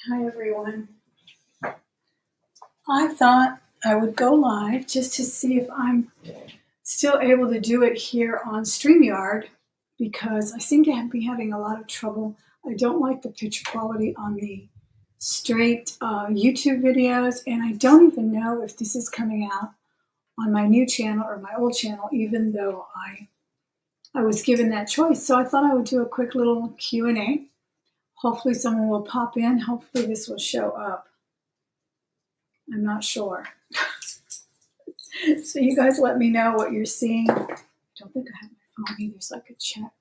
Hi, everyone. I thought I would go live just to see if I'm still able to do it here on StreamYard because I seem to be having a lot of trouble. I don't like the picture quality on the straight YouTube videos, and I don't even know if this is coming out on my new channel or my old channel, even though I was given that choice. So I thought I would do a quick little Q&A. Hopefully someone will pop in. Hopefully this will show up. I'm not sure. So you guys let me know what you're seeing. I don't think I have my phone either, so I could check.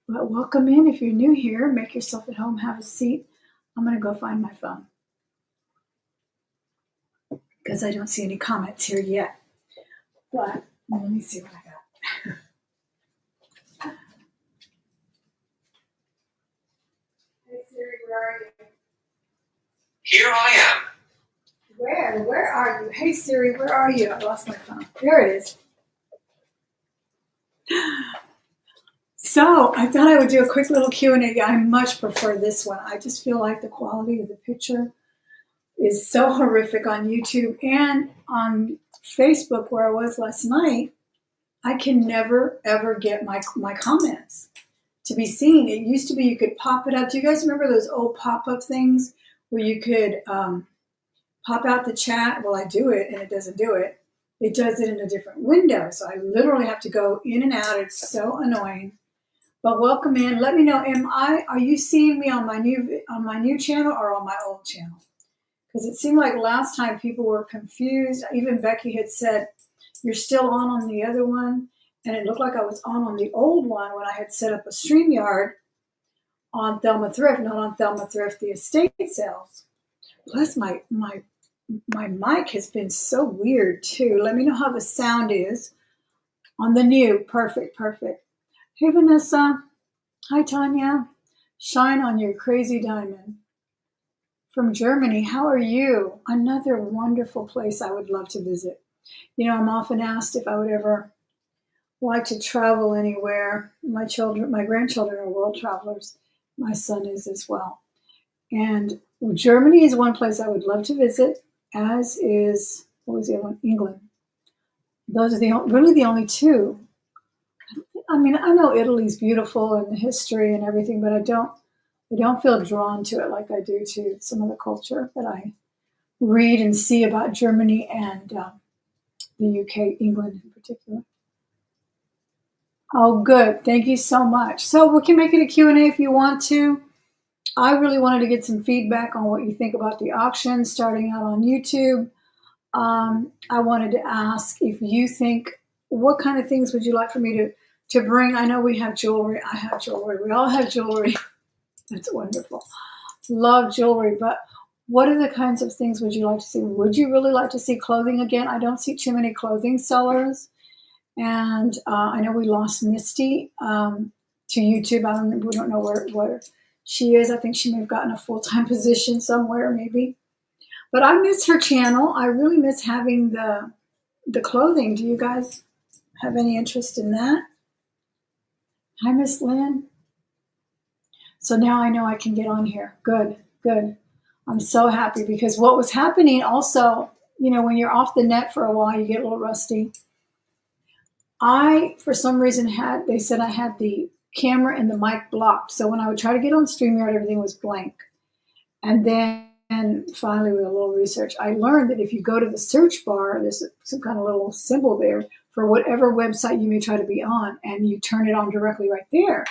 But welcome in. If you're new here, make yourself at home, have a seat. I'm going to go find my phone because I don't see any comments here yet. But let me see what I got. Hey Siri, where are you? Here I am. Where are you? Hey Siri, where are you? I lost my phone. There it is. So I thought I would do a quick little Q&A. I much prefer this one. I just feel like the quality of the picture is so horrific on YouTube and on Facebook, where I was last night. I can never, ever get my comments to be seen. It used to be you could pop it up. Do you guys remember those old pop-up things where you could pop out the chat? Well, I do it, and it doesn't do it. It does it in a different window. So I literally have to go in and out. It's so annoying. But welcome in. Let me know. Are you seeing me on my new channel or on my old channel? Because it seemed like last time people were confused. Even Becky had said, you're still on the other one. And it looked like I was on the old one when I had set up a StreamYard on Thelma Thrift, not on Thelma Thrift, the estate sales. Plus my mic has been so weird too. Let me know how the sound is on the new. Perfect. Hey, Vanessa. Hi, Tanya. Shine on your crazy diamond. From Germany, how are you? Another wonderful place I would love to visit. You know, I'm often asked if I would ever like to travel anywhere. My grandchildren are world travelers. My son is as well. And Germany is one place I would love to visit, as is, what was the other one? England. Those are really the only two. I mean, I know Italy's beautiful and the history and everything, but I don't feel drawn to it like I do to some of the culture that I read and see about Germany and the UK, England in particular. Oh, good. Thank you so much. So we can make it a Q&A if you want to. I really wanted to get some feedback on what you think about the auction starting out on YouTube. I wanted to ask if you think, what kind of things would you like for me to bring? I know we have jewelry. I have jewelry. We all have jewelry. That's wonderful. Love jewelry, but what are the kinds of things would you like to see? Would you really like to see clothing again? I don't see too many clothing sellers. And I know we lost Misty to YouTube. We don't know where she is. I think she may have gotten a full-time position somewhere, maybe. But I miss her channel. I really miss having the clothing. Do you guys have any interest in that? Hi, Miss Lynn. So now I know I can get on here. Good. I'm so happy because what was happening also, you know, when you're off the net for a while, you get a little rusty. I, for some reason, they said I had the camera and the mic blocked. So when I would try to get on StreamYard, everything was blank. And then finally, with a little research, I learned that if you go to the search bar, there's some kind of little symbol there for whatever website you may try to be on, and you turn it on directly right there.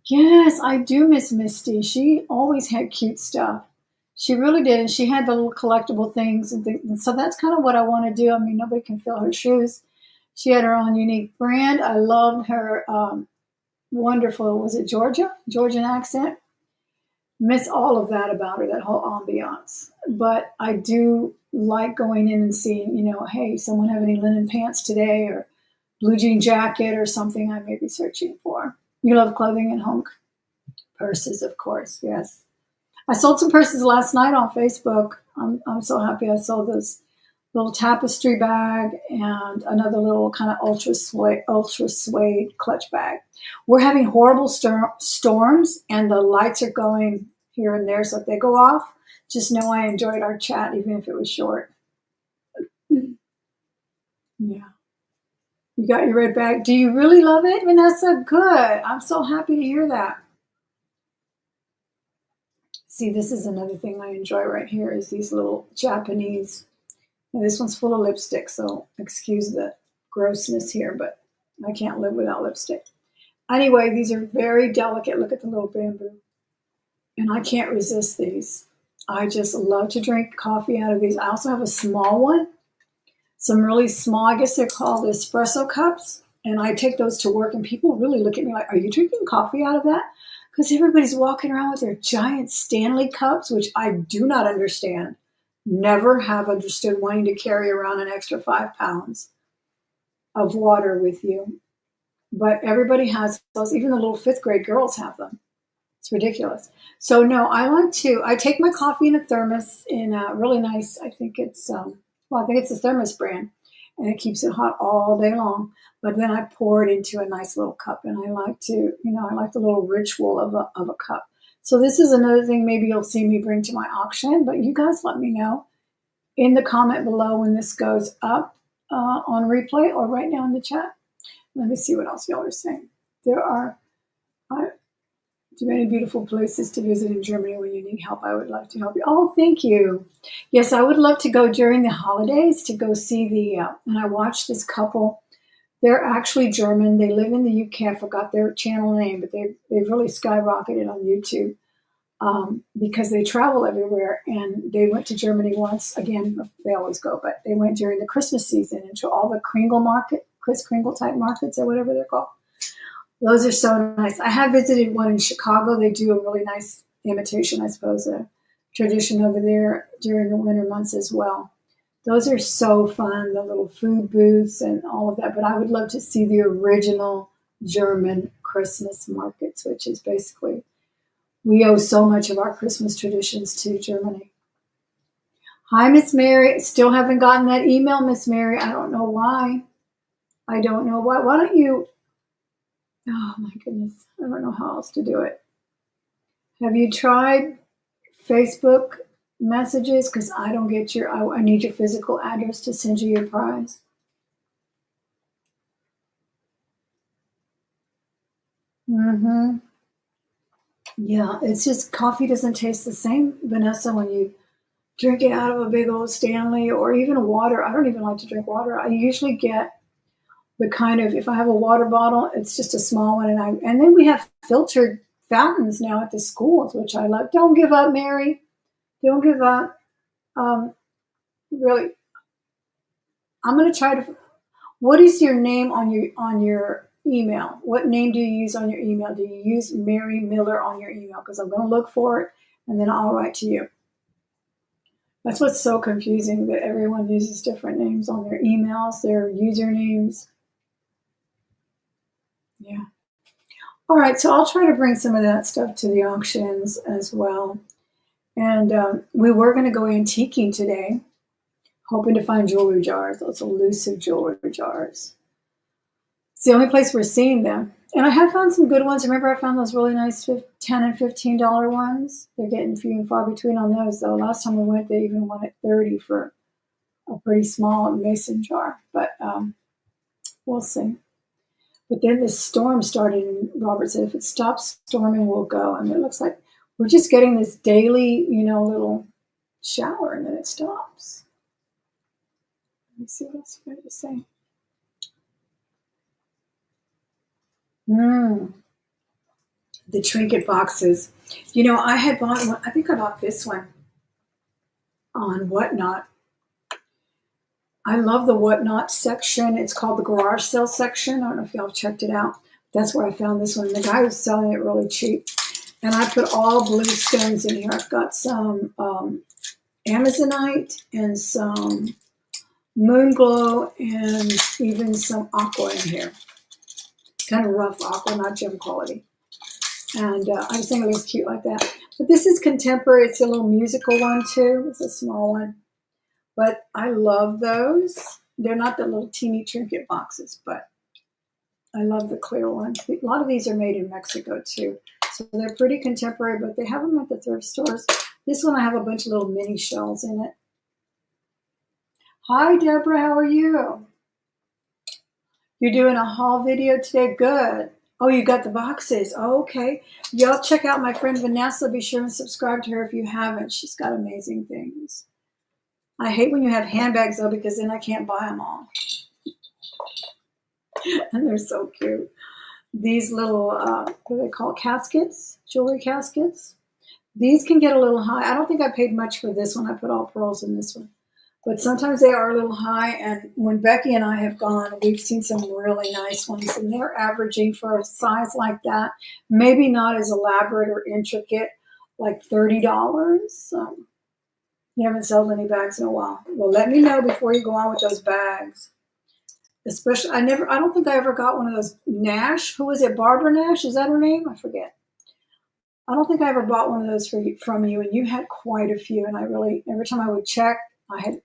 Yes, I do miss Misty. She always had cute stuff. She really did. And she had the little collectible things and things. And so that's kind of what I want to do. I mean, nobody can fill her shoes. She had her own unique brand. I loved her wonderful, was it Georgian accent? Miss all of that about her, that whole ambiance. But I do like going in and seeing, you know, hey, someone have any linen pants today or blue jean jacket or something I may be searching for. You love clothing and home purses, of course, yes. I sold some purses last night on Facebook. I'm so happy I sold this little tapestry bag and another little kind of ultra suede clutch bag. We're having horrible storms and the lights are going here and there. So if they go off, just know I enjoyed our chat, even if it was short. Yeah. You got your red bag. Do you really love it, Vanessa? Good. I'm so happy to hear that. See, this is another thing I enjoy right here is these little Japanese. And this one's full of lipstick, so excuse the grossness here, but I can't live without lipstick. Anyway, these are very delicate. Look at the little bamboo. And I can't resist these. I just love to drink coffee out of these. I also have a small one, some really small, I guess they're called espresso cups. And I take those to work, and people really look at me like, are you drinking coffee out of that? Because everybody's walking around with their giant Stanley cups, which I do not understand. Never have understood wanting to carry around an extra 5 pounds of water with you. But everybody has those. Even the little 5th grade girls have them. It's ridiculous. So no, I take my coffee in a thermos in a really nice, I think it's a thermos brand, and it keeps it hot all day long. But then I pour it into a nice little cup, and I like the little ritual of a cup. So this is another thing maybe you'll see me bring to my auction, but you guys let me know in the comment below when this goes up on replay or right now in the chat. Let me see what else y'all are saying. There are too many beautiful places to visit in Germany. When you need help, I would love to help you. Oh, thank you. Yes, I would love to go during the holidays to go see and I watched this couple. They're actually German. They live in the UK. I forgot their channel name, but they've really skyrocketed on YouTube because they travel everywhere. And they went to Germany once. Again, they always go, but they went during the Christmas season into all the Kringle market, Kris Kringle type markets or whatever they're called. Those are so nice. I have visited one in Chicago. They do a really nice imitation, I suppose, a tradition over there during the winter months as well. Those are so fun, the little food booths and all of that. But I would love to see the original German Christmas markets, which is basically, we owe so much of our Christmas traditions to Germany. Hi, Miss Mary. Still haven't gotten that email, Miss Mary. I don't know why. Why don't you... Oh my goodness, I don't know how else to do it. Have you tried Facebook messages? Because I don't get I need your physical address to send you your prize. Yeah, it's just coffee doesn't taste the same, Vanessa, when you drink it out of a big old Stanley or even water. I don't even like to drink water. I usually get the kind of, if I have a water bottle, it's just a small one. And then we have filtered fountains now at the schools, which I love. Don't give up, Mary. Don't give up. Really, I'm going to try to, what is your name on your email? What name do you use on your email? Do you use Mary Miller on your email? Because I'm going to look for it and then I'll write to you. That's what's so confusing, that everyone uses different names on their emails, their usernames. Yeah. All right, so I'll try to bring some of that stuff to the auctions as well. And we were going to go antiquing today, hoping to find jewelry jars, those elusive jewelry jars. It's the only place we're seeing them. And I have found some good ones. Remember, I found those really nice $10 and $15 ones. They're getting few and far between on those, though. Last time we went, they even wanted $30 for a pretty small mason jar. But we'll see. But then the storm started, and Robert said, if it stops storming, we'll go. And it looks like we're just getting this daily, little shower, and then it stops. Let me see what else I got to say. The trinket boxes. I had bought one. I think I bought this one on Whatnot. I love the Whatnot section. It's called the garage sale section. I don't know if y'all checked it out. That's where I found this one. The guy was selling it really cheap. And I put all blue stones in here. I've got some Amazonite and some moon glow and even some aqua in here. Kind of rough aqua, not gem quality. And I just think it looks cute like that. But this is contemporary. It's a little musical one too. It's a small one. But I love those. They're not the little teeny trinket boxes, but I love the clear ones. A lot of these are made in Mexico too. So they're pretty contemporary, but they have them at the thrift stores. This one I have a bunch of little mini shells in it. Hi, Deborah. How are you? You're doing a haul video today? Good. Oh, you got the boxes. Oh, okay. Y'all check out my friend Vanessa. Be sure and subscribe to her if you haven't. She's got amazing things. I hate when you have handbags, though, because then I can't buy them all. And they're so cute. These little, what do they call it? Caskets? Jewelry caskets? These can get a little high. I don't think I paid much for this one. I put all pearls in this one. But sometimes they are a little high, and when Becky and I have gone, we've seen some really nice ones, and they're averaging for a size like that, maybe not as elaborate or intricate, like $30. You haven't sold any bags in a while. Well, let me know before you go on with those bags. Especially, I don't think I ever got one of those Nash. Who was it? Barbara Nash? Is that her name? I forget. I don't think I ever bought one of those from you, and you had quite a few, and every time I would check, I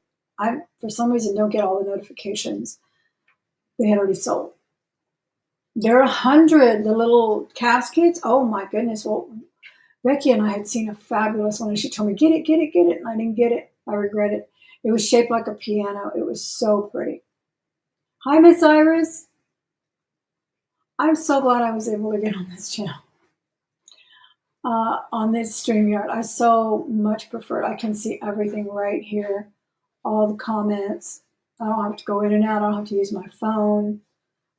for some reason don't get all the notifications. They had already sold. There are 100, the little caskets. Oh my goodness. Well, Becky and I had seen a fabulous one, and she told me, get it, get it, get it. And I didn't get it. I regret it. It was shaped like a piano. It was so pretty. Hi, Miss Iris. I'm so glad I was able to get on this channel. On this StreamYard. I so much prefer it. I can see everything right here. All the comments. I don't have to go in and out. I don't have to use my phone.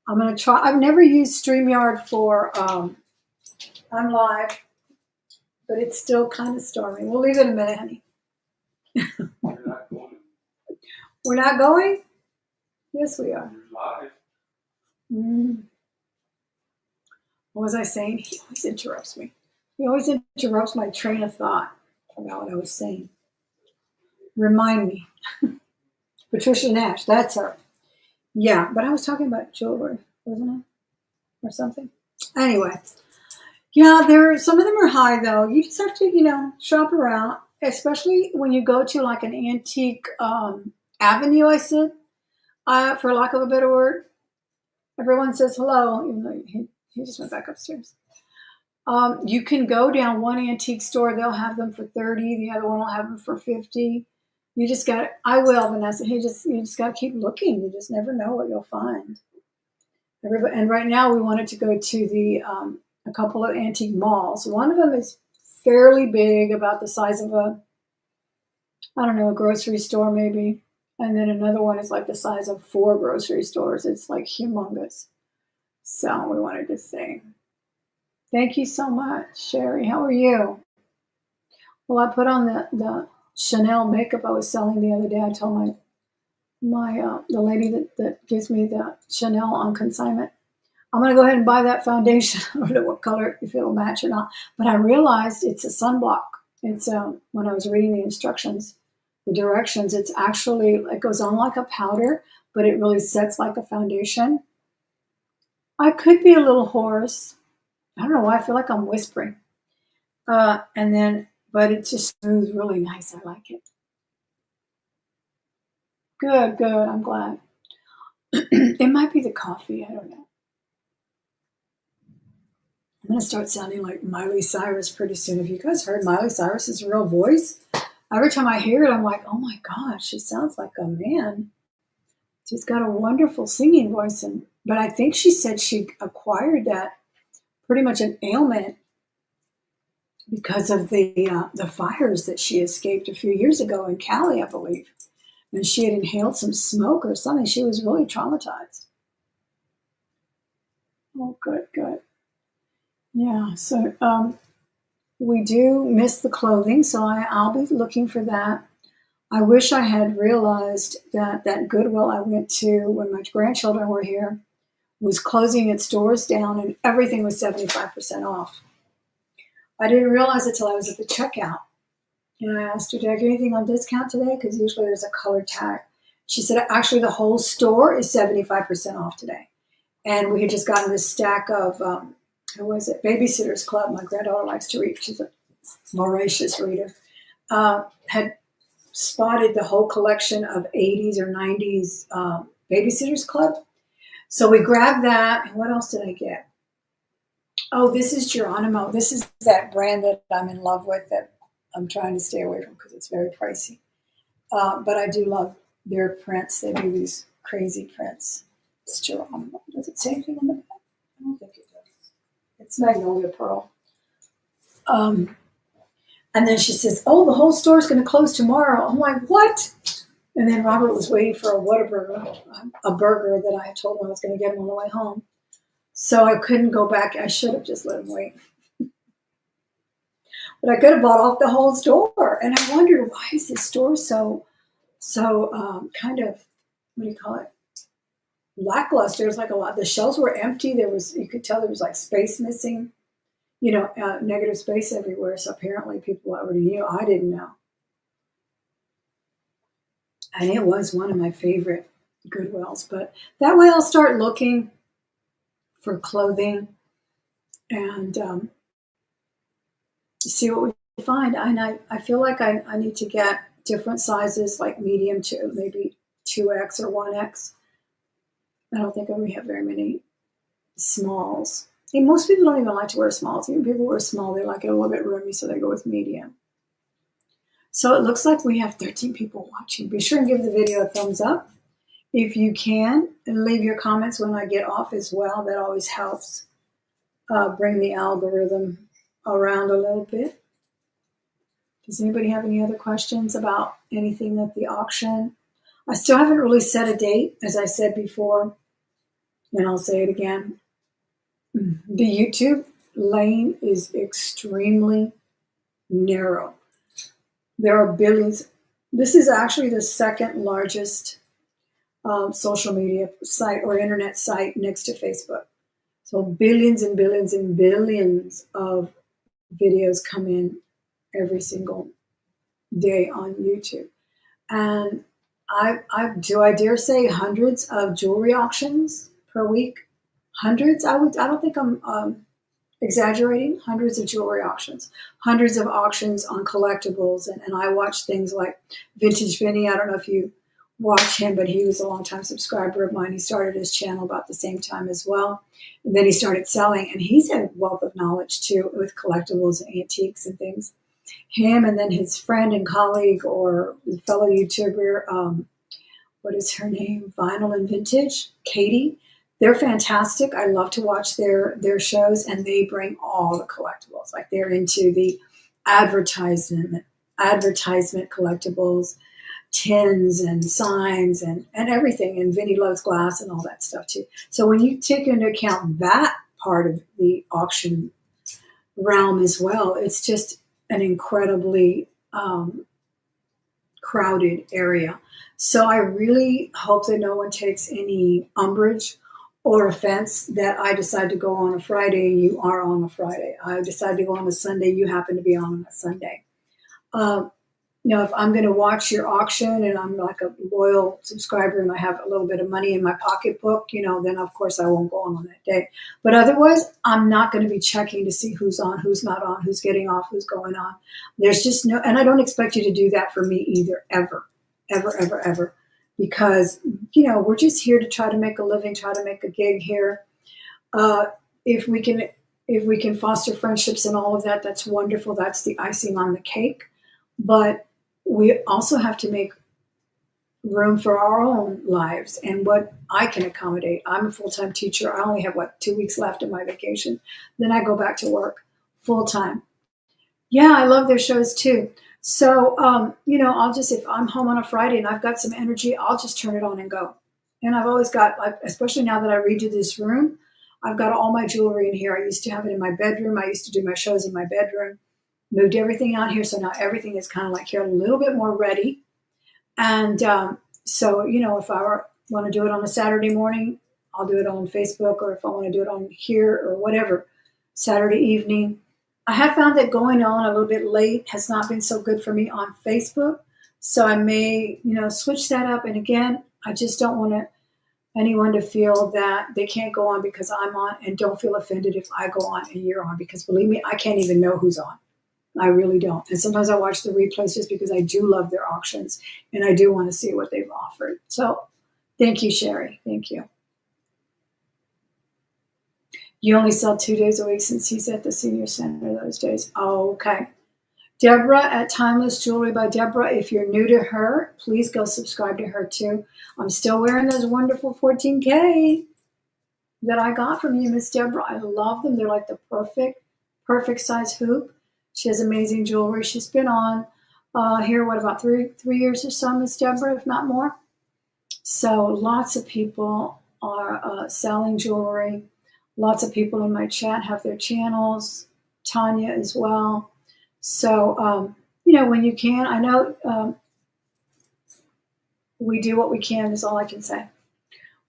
I'm going to try. I've never used StreamYard for I'm live, but it's still kind of stormy. We'll leave it a minute, honey. We're not going. We're not going? Yes, we are. We're live. What was I saying? He always interrupts me. He always interrupts my train of thought about what I was saying. Remind me. Patricia Nash, that's her. Yeah, but I was talking about jewelry, wasn't I? Or something. Anyway, yeah, some of them are high though. You just have to, shop around, especially when you go to like an antique avenue. I said, for lack of a better word, everyone says hello, even though he just went back upstairs. You can go down one antique store; they'll have them for $30. The other one will have them for $50. You just got. I will, Vanessa. You just got to keep looking. You just never know what you'll find. And right now, we wanted to go to a couple of antique malls. One of them is fairly big, about the size of a grocery store maybe. And then another one is like the size of 4 grocery stores. It's like humongous. So we wanted to see. Thank you so much, Sherry. How are you? Well, I put on the Chanel makeup I was selling the other day. I told the lady that gives me the Chanel on consignment, I'm going to go ahead and buy that foundation. I don't know what color, if it'll match or not. But I realized it's a sunblock. It's when I was reading the instructions, the directions, it's actually, it goes on like a powder, but it really sets like a foundation. I could be a little hoarse. I don't know why I feel like I'm whispering. But it just smooths really nice. I like it. Good. I'm glad. It might be the coffee. I don't know. I'm going to start sounding like Miley Cyrus pretty soon. Have you guys heard Miley Cyrus's real voice? Every time I hear it, I'm like, oh my gosh, she sounds like a man. She's got a wonderful singing voice. But I think she said she acquired that pretty much an ailment because of the fires that she escaped a few years ago in Cali, I believe. And she had inhaled some smoke or something. She was really traumatized. Oh, good. Yeah, so we do miss the clothing, so I'll be looking for that. I wish I had realized that Goodwill I went to when my grandchildren were here was closing its doors down and everything was 75% off. I didn't realize it till I was at the checkout. And I asked her, did I get anything on discount today? Because usually there's a colored tag. She said, actually, the whole store is 75% off today. And we had just gotten this stack of, Babysitter's Club. My granddaughter likes to read. She's a voracious reader. Had spotted the whole collection of 80s or 90s Babysitter's Club. So we grabbed that. And what else did I get? Oh, this is Geronimo. This is that brand that I'm in love with that I'm trying to stay away from because it's very pricey. But I do love their prints. They do these crazy prints. It's Geronimo. Does it say anything on the back? I don't think it does. It's Magnolia Pearl. And then she says, "Oh, the whole store's going to close tomorrow." I'm like, "What?" And then Robert was waiting for a Whataburger, a burger that I had told him I was going to get him on the way home. So I couldn't go back. I should have just let him wait. But I could have bought off the whole store. And I wondered, why is this store so kind of, what do you call it? Lackluster. It's like a lot. The shelves were empty. You could tell there was like space missing, negative space everywhere. So apparently people already knew. I didn't know. And it was one of my favorite Goodwills. But that way I'll start looking for clothing and see what we find. And I feel like I need to get different sizes, like medium to maybe 2X or 1X. I don't think we have very many smalls. And most people don't even like to wear smalls. Even people who wear small, they like it a little bit roomy, so they go with medium. So it looks like we have 13 people watching. Be sure and give the video a thumbs up if you can, and leave your comments when I get off as well. That always helps bring the algorithm around a little bit. Does anybody have any other questions about anything at the auction? I still haven't really set a date, as I said before, and I'll say it again. The YouTube lane is extremely narrow. There are billions. This is actually the second largest social media site or internet site next to Facebook. So billions and billions and billions of videos come in every single day on YouTube. And I dare say hundreds of jewelry auctions per week. Hundreds. I don't think I'm exaggerating. Hundreds of jewelry auctions, hundreds of auctions on collectibles, and I watch things like Vintage Vinny. I don't know if you watch him, but he was a longtime subscriber of mine. He started his channel about the same time as well, and then he started selling, and he's a wealth of knowledge too with collectibles and antiques and things. Him and then his friend and colleague or fellow YouTuber, what is her name? Vinyl and Vintage, Katie. They're fantastic. I love to watch their shows, and they bring all the collectibles. Like they're into the advertisement collectibles, tins and signs and everything. And Vinny loves glass and all that stuff too. So when you take into account that part of the auction realm as well, it's just an incredibly crowded area. So I really hope that no one takes any umbrage or offense that I decide to go on a Friday, you are on a Friday. I decide to go on a Sunday, you happen to be on a Sunday. If I'm going to watch your auction and I'm like a loyal subscriber and I have a little bit of money in my pocketbook, then of course I won't go on that day. But otherwise, I'm not going to be checking to see who's on, who's not on, who's getting off, who's going on. There's just and I don't expect you to do that for me either, ever, ever, ever, ever. Because, we're just here to try to make a living, try to make a gig here. If we can foster friendships and all of that, that's wonderful. That's the icing on the cake. But we also have to make room for our own lives and what I can accommodate. I'm a full-time teacher. I only have 2 weeks left of my vacation. Then I go back to work full-time. Yeah, I love their shows too. So, I'll just, if I'm home on a Friday and I've got some energy, I'll just turn it on and go. And I've always got, especially now that I redo this room, I've got all my jewelry in here. I used to have it in my bedroom. I used to do my shows in my bedroom, moved everything out here. So now everything is kind of like here, a little bit more ready. And so, if I want to do it on a Saturday morning, I'll do it on Facebook, or if I want to do it on here or whatever, Saturday evening. I have found that going on a little bit late has not been so good for me on Facebook. So I may, switch that up. And again, I just don't want anyone to feel that they can't go on because I'm on, and don't feel offended if I go on and you're on, because believe me, I can't even know who's on. I really don't. And sometimes I watch the replays just because I do love their auctions and I do want to see what they've offered. So thank you, Sherry. Thank you. You only sell 2 days a week since he's at the senior center those days. Oh, okay. Deborah at Timeless Jewelry by Deborah. If you're new to her, please go subscribe to her too. I'm still wearing those wonderful 14K that I got from you, Miss Deborah. I love them. They're like the perfect size hoop. She has amazing jewelry. She's been on here, what, about three years or so, Miss Deborah, if not more. So lots of people are selling jewelry. Lots of people in my chat have their channels. Tanya as well. So, when you can, I know we do what we can is all I can say.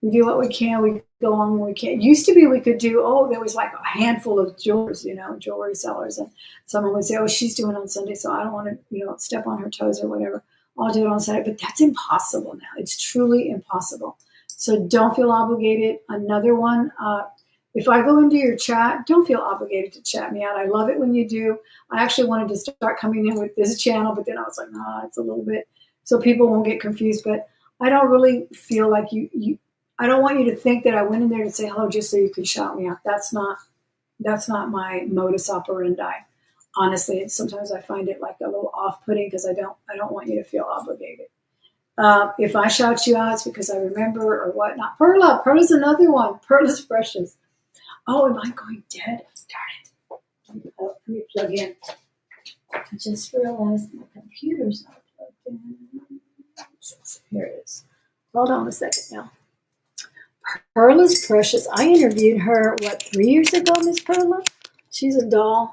We do what we can. We go on when we can. It used to be we could do, there was like a handful of jewelers, jewelry sellers. And someone would say, she's doing it on Sunday, so I don't want to, step on her toes or whatever. I'll do it on Saturday. But that's impossible now. It's truly impossible. So don't feel obligated. Another one, if I go into your chat, don't feel obligated to chat me out. I love it when you do. I actually wanted to start coming in with this channel, but then I was like, it's a little bit, so people won't get confused. But I don't really feel like I don't want you to think that I went in there to say hello just so you can shout me out. That's not my modus operandi. Honestly, sometimes I find it like a little off-putting because I don't want you to feel obligated. If I shout you out, it's because I remember or whatnot. Perla's another one. Perla's precious. Oh, am I going dead? Darn it. Let me plug in. I just realized my computer's not plugged in. Here it is. Hold on a second now. Perla's precious. I interviewed her, 3 years ago, Miss Perla? She's a doll.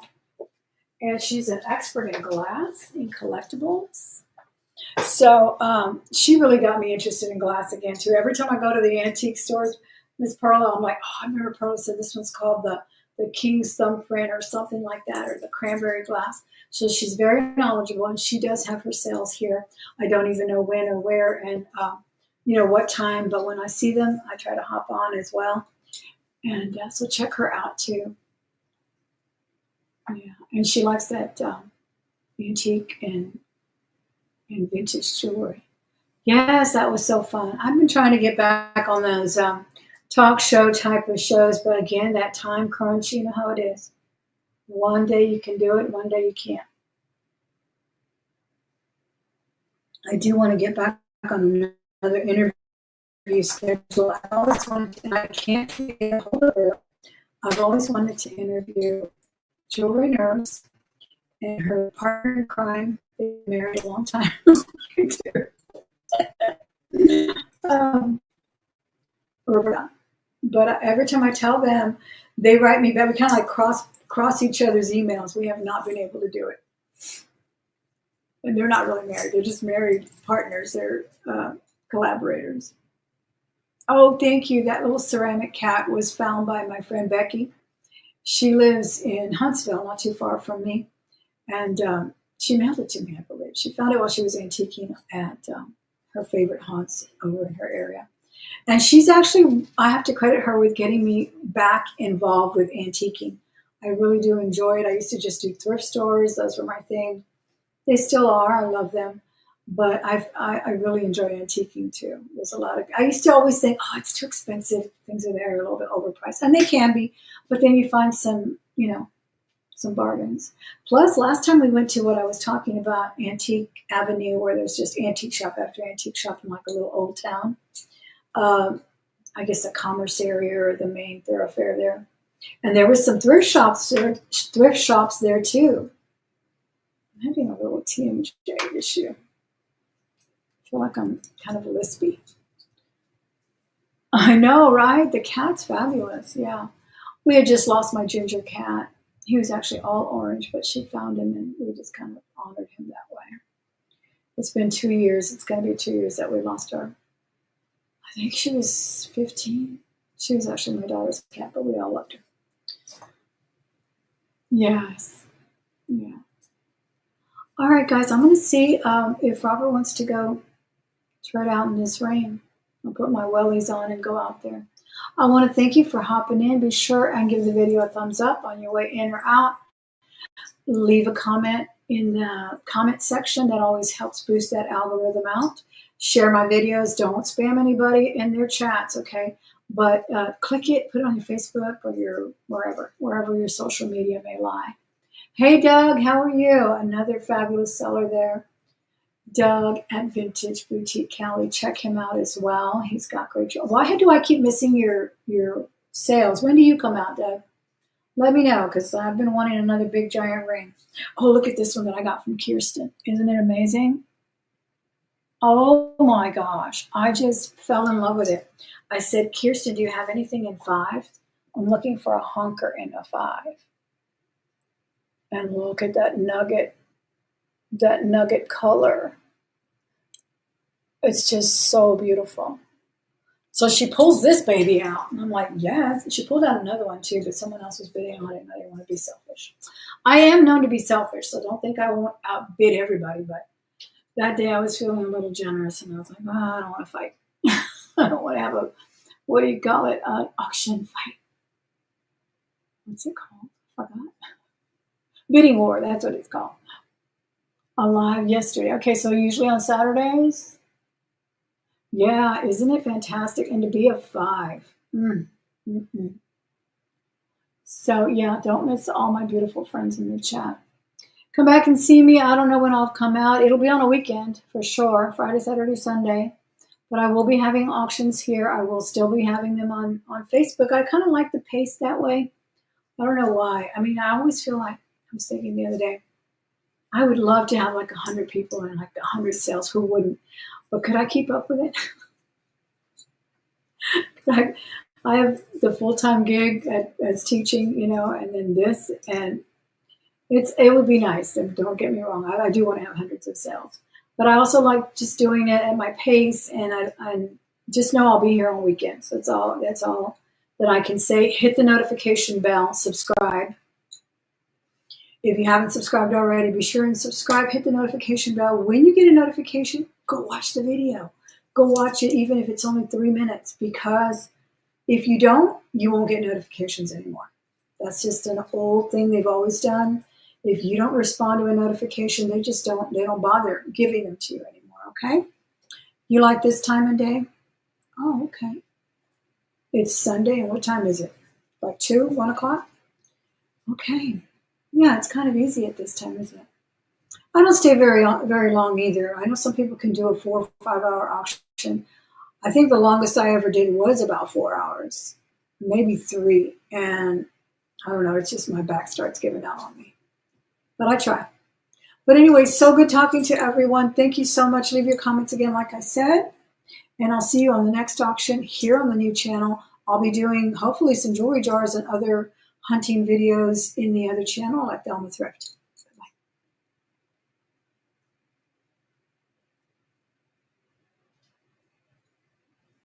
And she's an expert in glass, in collectibles. So she really got me interested in glass again, too. Every time I go to the antique stores, Miss Perla, I'm like, I remember Perla said this one's called the King's Thumbprint or something like that, or the cranberry glass. So she's very knowledgeable, and she does have her sales here. I don't even know when or where and, what time, but when I see them, I try to hop on as well. And so check her out, too. Yeah, and she likes that antique and vintage jewelry. Yes, that was so fun. I've been trying to get back on those talk show type of shows, but again, that time crunch, you know how it is. One day you can do it, one day you can't. I do want to get back on another interview schedule. I always wanted to, I can't get a hold of her. I've always wanted to interview Jewelry Nurse and her partner in crime. They married a long time. But every time I tell them, they write me back. We kind of like cross each other's emails. We have not been able to do it. And they're not really married. They're just married partners. They're collaborators. Oh, thank you. That little ceramic cat was found by my friend Becky. She lives in Huntsville, not too far from me. And she mailed it to me, I believe. She found it while she was antiquing at her favorite haunts over in her area. And she's actually, I have to credit her with getting me back involved with antiquing. I really do enjoy it. I used to just do thrift stores. Those were my thing. They still are. I love them. But I really enjoy antiquing too. There's a lot of, I used to always think, it's too expensive. Things are there a little bit overpriced. And they can be. But then you find some, some bargains. Plus, last time we went to what I was talking about, Antique Avenue, where there's just antique shop after antique shop in like a little old town. I guess the commerce area or the main thoroughfare there. And there was some thrift shops there too. I'm having a little TMJ issue. I feel like I'm kind of lispy. I know, right? The cat's fabulous. Yeah. We had just lost my ginger cat. He was actually all orange, but she found him and we just kind of honored him that way. It's been 2 years. It's going to be 2 years that we lost her. I think she was 15. She was actually my daughter's cat, but we all loved her. Yes. Yeah. All right, guys, I'm going to see if Robert wants to go tread out in this rain. I'll put my wellies on and go out there. I want to thank you for hopping in. Be sure and give the video a thumbs up on your way in or out. Leave a comment in the comment section. That always helps boost that algorithm out. Share my videos. Don't spam anybody in their chats, okay? But click it, put it on your Facebook or your wherever your social media may lie. Hey, Doug, how are you? Another fabulous seller there. Doug at Vintage Boutique Cali. Check him out as well. He's got great jewelry. Why do I keep missing your sales? When do you come out, Doug? Let me know, because I've been wanting another big giant ring. Oh, look at this one that I got from Kirsten. Isn't it amazing? Oh my gosh. I just fell in love with it. I said, Kirsten, do you have anything in 5? I'm looking for a hunker in a 5. And look at that nugget color. It's just so beautiful. So she pulls this baby out. And I'm like, yes. And she pulled out another one too, but someone else was bidding on it and I didn't want to be selfish. I am known to be selfish, so don't think I won't outbid everybody. But that day I was feeling a little generous and I was like, oh, I don't want to fight. I don't want to have a, what do you call it, an auction fight. What's it called? I forgot. Bidding war, that's what it's called. Alive yesterday. Okay, so usually on Saturdays. Yeah, isn't it fantastic? And to be a 5. So yeah, don't miss all my beautiful friends in the chat. Come back and see me. I don't know when I'll come out. It'll be on a weekend for sure, Friday, Saturday, Sunday. But I will be having auctions here. I will still be having them on Facebook. I kind of like the pace that way. I don't know why. I mean, I always feel like, I was thinking the other day, I would love to have like 100 people and like 100 sales. Who wouldn't? But could I keep up with it? I have the full-time gig as teaching, and then this, and it would be nice. And don't get me wrong, I do want to have hundreds of sales, but I also like just doing it at my pace, and I just know I'll be here on weekends. That's all that I can say. Hit the notification bell, subscribe. If you haven't subscribed already, be sure and subscribe. Hit the notification bell. When you get a notification, go watch the video. Go watch it, even if it's only 3 minutes, because if you don't, you won't get notifications anymore. That's just an old thing they've always done. If you don't respond to a notification, they don't bother giving them to you anymore, okay? You like this time of day? Oh, okay. It's Sunday, and what time is it? Like 2, 1 o'clock? Okay. Yeah, it's kind of easy at this time, isn't it? I don't stay very long either. I know some people can do a 4 or 5 hour auction. I think the longest I ever did was about 4 hours, maybe 3. And I don't know, it's just my back starts giving out on me. But I try. But anyway, so good talking to everyone. Thank you so much. Leave your comments again, like I said. And I'll see you on the next auction here on the new channel. I'll be doing hopefully some jewelry jars and other hunting videos in the other channel like Thelma Thrift.